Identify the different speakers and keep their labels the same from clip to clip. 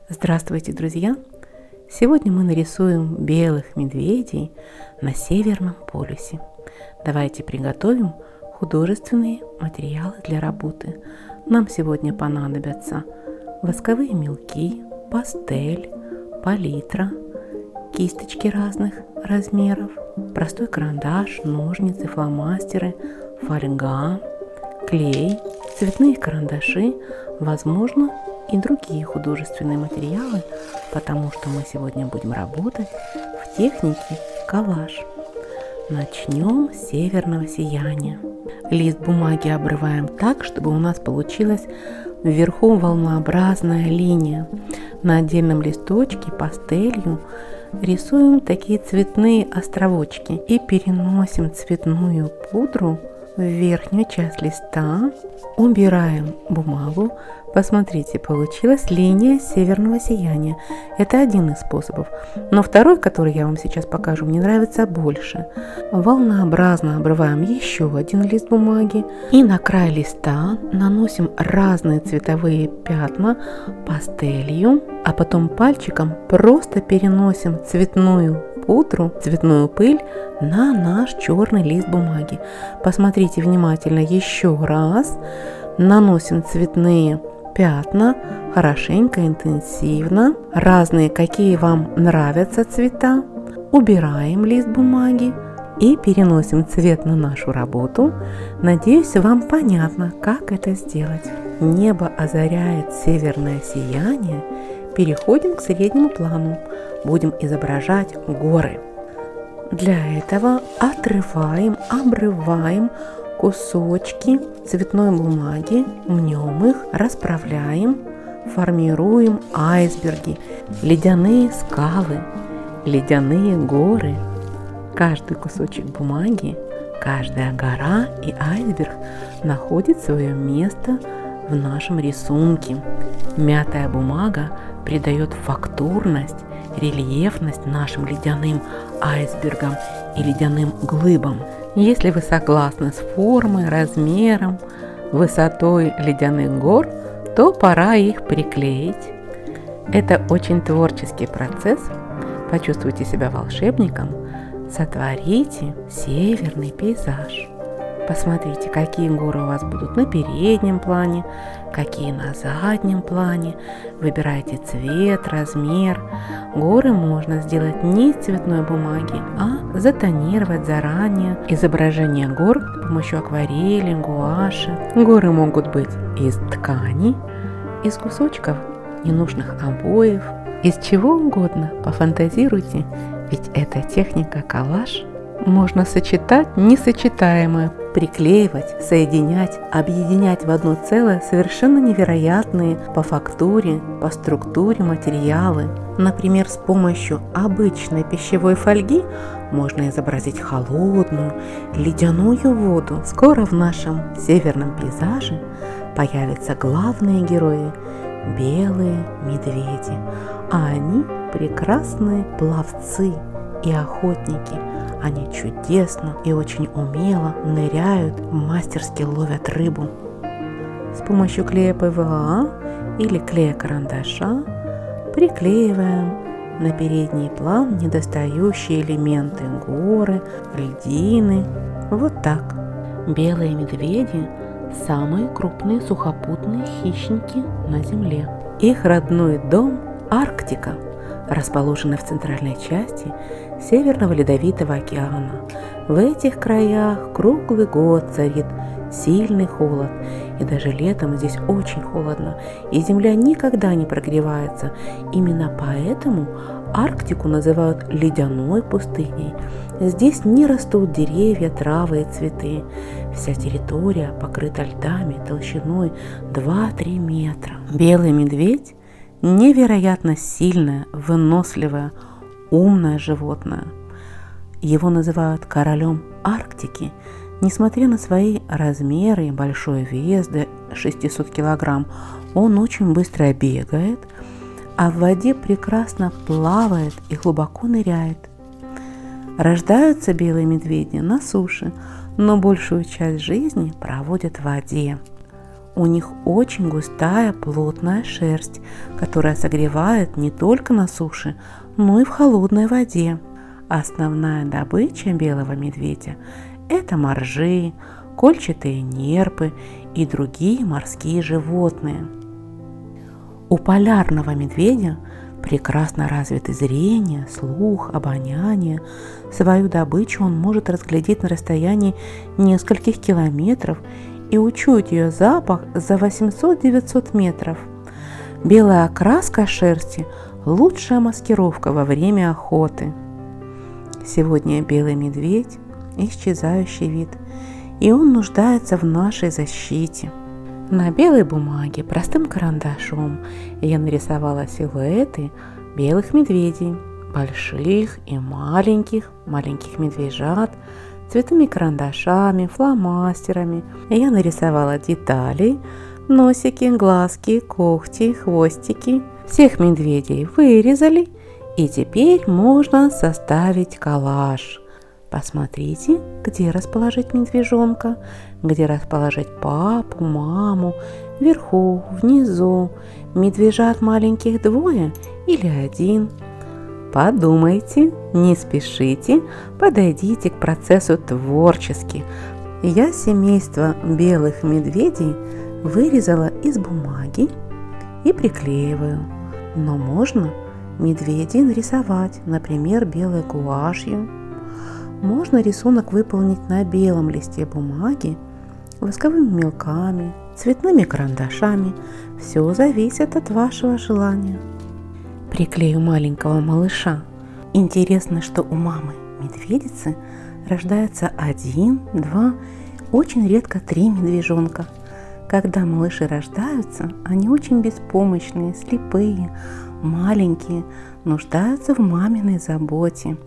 Speaker 1: Здравствуйте, друзья! Сегодня мы нарисуем белых медведей на Северном полюсе. Давайте приготовим художественные материалы для работы. Нам сегодня понадобятся восковые мелки, пастель, палитра, кисточки разных размеров, простой карандаш, ножницы, фломастеры, фольга, клей, цветные карандаши, возможно, и другие художественные материалы, потому что мы сегодня будем работать в технике коллаж. Начнем с северного сияния. Лист бумаги обрываем так, чтобы у нас получилась вверху волнообразная линия. На отдельном листочке пастелью рисуем такие цветные островочки и переносим цветную пудру в верхнюю часть листа, убираем бумагу. Посмотрите, получилась линия северного сияния. Это один из способов. Но второй, который я вам сейчас покажу, мне нравится больше. Волнообразно обрываем еще один лист бумаги и на край листа наносим разные цветовые пятна пастелью, а потом пальчиком просто переносим цветную пудру, цветную пыль на наш черный лист бумаги. Посмотрите внимательно еще раз. Наносим цветные пятна хорошенько, интенсивно, разные, какие вам нравятся цвета. Убираем лист бумаги и переносим цвет на нашу работу. Надеюсь, вам понятно, как это сделать. Небо озаряет северное сияние. Переходим к среднему плану. Будем изображать горы. Для этого отрываем, обрываем кусочки цветной бумаги, мнем их, расправляем, формируем айсберги, ледяные скалы, ледяные горы. Каждый кусочек бумаги, каждая гора и айсберг находит свое место в нашем рисунке. Мятая бумага придает фактурность, рельефность нашим ледяным айсбергам и ледяным глыбам. Если вы согласны с формой, размером, высотой ледяных гор, то пора их приклеить. Это очень творческий процесс. Почувствуйте себя волшебником, сотворите северный пейзаж. Посмотрите, какие горы у вас будут на переднем плане, какие на заднем плане. Выбирайте цвет, размер. Горы можно сделать не из цветной бумаги, а затонировать заранее изображение гор с помощью акварели, гуаши. Горы могут быть из ткани, из кусочков ненужных обоев, из чего угодно. Пофантазируйте, ведь эта техника коллаж. Можно сочетать несочетаемое, приклеивать, соединять, объединять в одно целое совершенно невероятные по фактуре, по структуре материалы. Например, с помощью обычной пищевой фольги можно изобразить холодную, ледяную воду. Скоро в нашем северном пейзаже появятся главные герои – белые медведи, а они прекрасные пловцы и охотники. Они чудесно и очень умело ныряют, мастерски ловят рыбу. С помощью клея ПВА или клея карандаша приклеиваем на передний план недостающие элементы – горы, льдины. Вот так. Белые медведи – самые крупные сухопутные хищники на Земле. Их родной дом – Арктика, расположенный в центральной части Северного Ледовитого океана. В этих краях круглый год царит сильный холод, и даже летом здесь очень холодно, и земля никогда не прогревается. Именно поэтому Арктику называют ледяной пустыней. Здесь не растут деревья, травы и цветы. Вся территория покрыта льдами толщиной 2-3 метра. Белый медведь – невероятно сильное, выносливое, умное животное. Его называют королем Арктики. Несмотря на свои размеры и большой вес до 600 килограмм, он очень быстро бегает, а в воде прекрасно плавает и глубоко ныряет. Рождаются белые медведи на суше, но большую часть жизни проводят в воде. У них очень густая, плотная шерсть, которая согревает не только на суше, но и в холодной воде. Основная добыча белого медведя – это моржи, кольчатые нерпы и другие морские животные. У полярного медведя прекрасно развиты зрение, слух, обоняние. Свою добычу он может разглядеть на расстоянии нескольких километров и учуять ее запах за 800-900 метров. Белая окраска шерсти – лучшая маскировка во время охоты. Сегодня белый медведь – исчезающий вид, и он нуждается в нашей защите. На белой бумаге простым карандашом я нарисовала силуэты белых медведей, больших и маленьких медвежат, цветными карандашами, фломастерами. Я нарисовала детали, носики, глазки, когти, хвостики. Всех медведей вырезали, и теперь можно составить коллаж. Посмотрите, где расположить медвежонка, где расположить папу, маму, вверху, внизу, медвежат маленьких двое или один. Подумайте, не спешите, подойдите к процессу творчески. Я семейство белых медведей вырезала из бумаги и приклеиваю. Но можно медведей нарисовать, например, белой гуашью. Можно рисунок выполнить на белом листе бумаги, восковыми мелками, цветными карандашами. Все зависит от вашего желания. Приклею маленького малыша. Интересно, что у мамы медведицы рождается 1, 2, очень редко 3 медвежонка. Когда малыши рождаются, они очень беспомощные, слепые, маленькие, нуждаются в маминой заботе.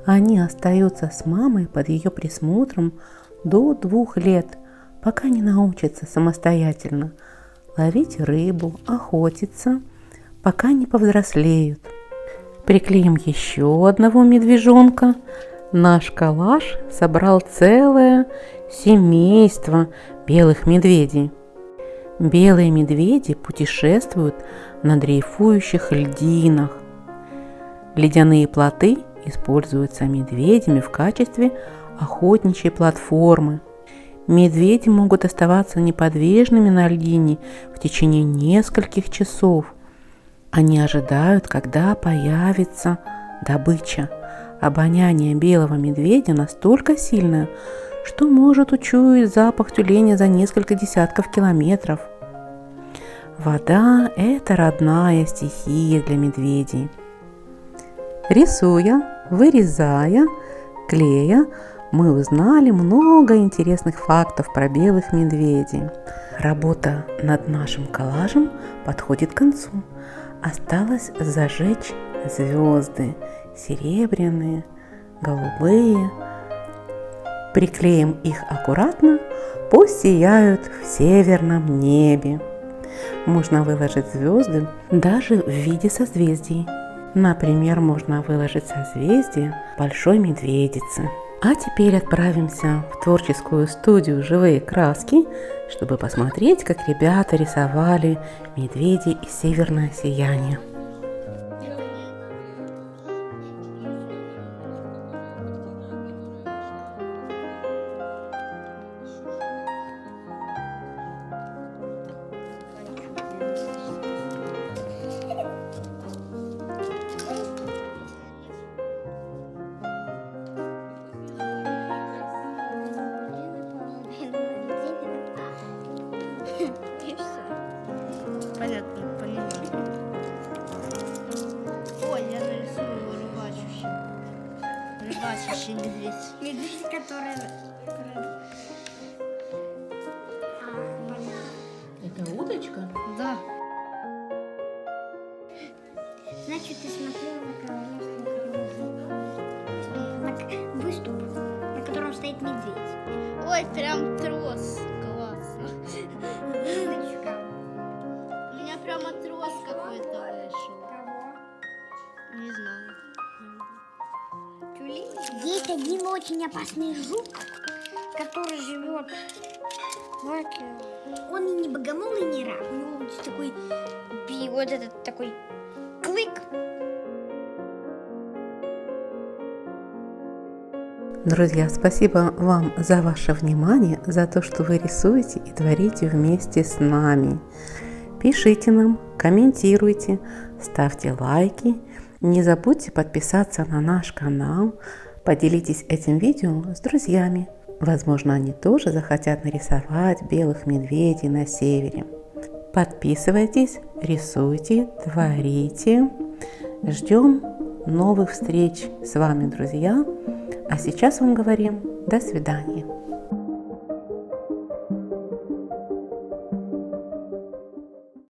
Speaker 1: Они остаются с мамой под ее присмотром до 2 лет, пока не научатся самостоятельно ловить рыбу, охотиться, пока не повзрослеют. Приклеим еще одного медвежонка. Наш коллаж собрал целое семейство белых медведей. Белые медведи путешествуют на дрейфующих льдинах. Ледяные плоты используются медведями в качестве охотничьей платформы. Медведи могут оставаться неподвижными на льдине в течение нескольких часов. Они ожидают, когда появится добыча. Обоняние белого медведя настолько сильное, что может учуять запах тюленя за несколько десятков километров. Вода – это родная стихия для медведей. Рисуя, вырезая, клея, мы узнали много интересных фактов про белых медведей. Работа над нашим коллажем подходит к концу. Осталось зажечь звезды, серебряные, голубые. Приклеим их аккуратно, пусть сияют в северном небе. Можно выложить звезды даже в виде созвездий. Например, можно выложить созвездие Большой Медведицы. А теперь отправимся в творческую студию «Живые краски», чтобы посмотреть, как ребята рисовали медведей и северное сияние.
Speaker 2: Понятно, поняла. Ой, я нарисую рыбачащий медведь.
Speaker 3: Медведь, который... понятно.
Speaker 1: Это удочка?
Speaker 2: Да.
Speaker 3: Значит, ты смотрела на выступ, на котором стоит медведь.
Speaker 2: Ой, прям трос. Классно.
Speaker 3: Удочка.
Speaker 2: У меня прямо трос какой-то вышел.
Speaker 3: Кого?
Speaker 2: Не знаю.
Speaker 3: Есть один очень опасный жук, который живет Он и не богомол, и не рак. У него вот такой, вот этот такой клык.
Speaker 1: Друзья, спасибо вам за ваше внимание, за то, что вы рисуете и творите вместе с нами. Пишите нам, комментируйте, ставьте лайки. Не забудьте подписаться на наш канал. Поделитесь этим видео с друзьями. Возможно, они тоже захотят нарисовать белых медведей на севере. Подписывайтесь, рисуйте, творите. Ждем новых встреч с вами, друзья. А сейчас вам говорим до свидания.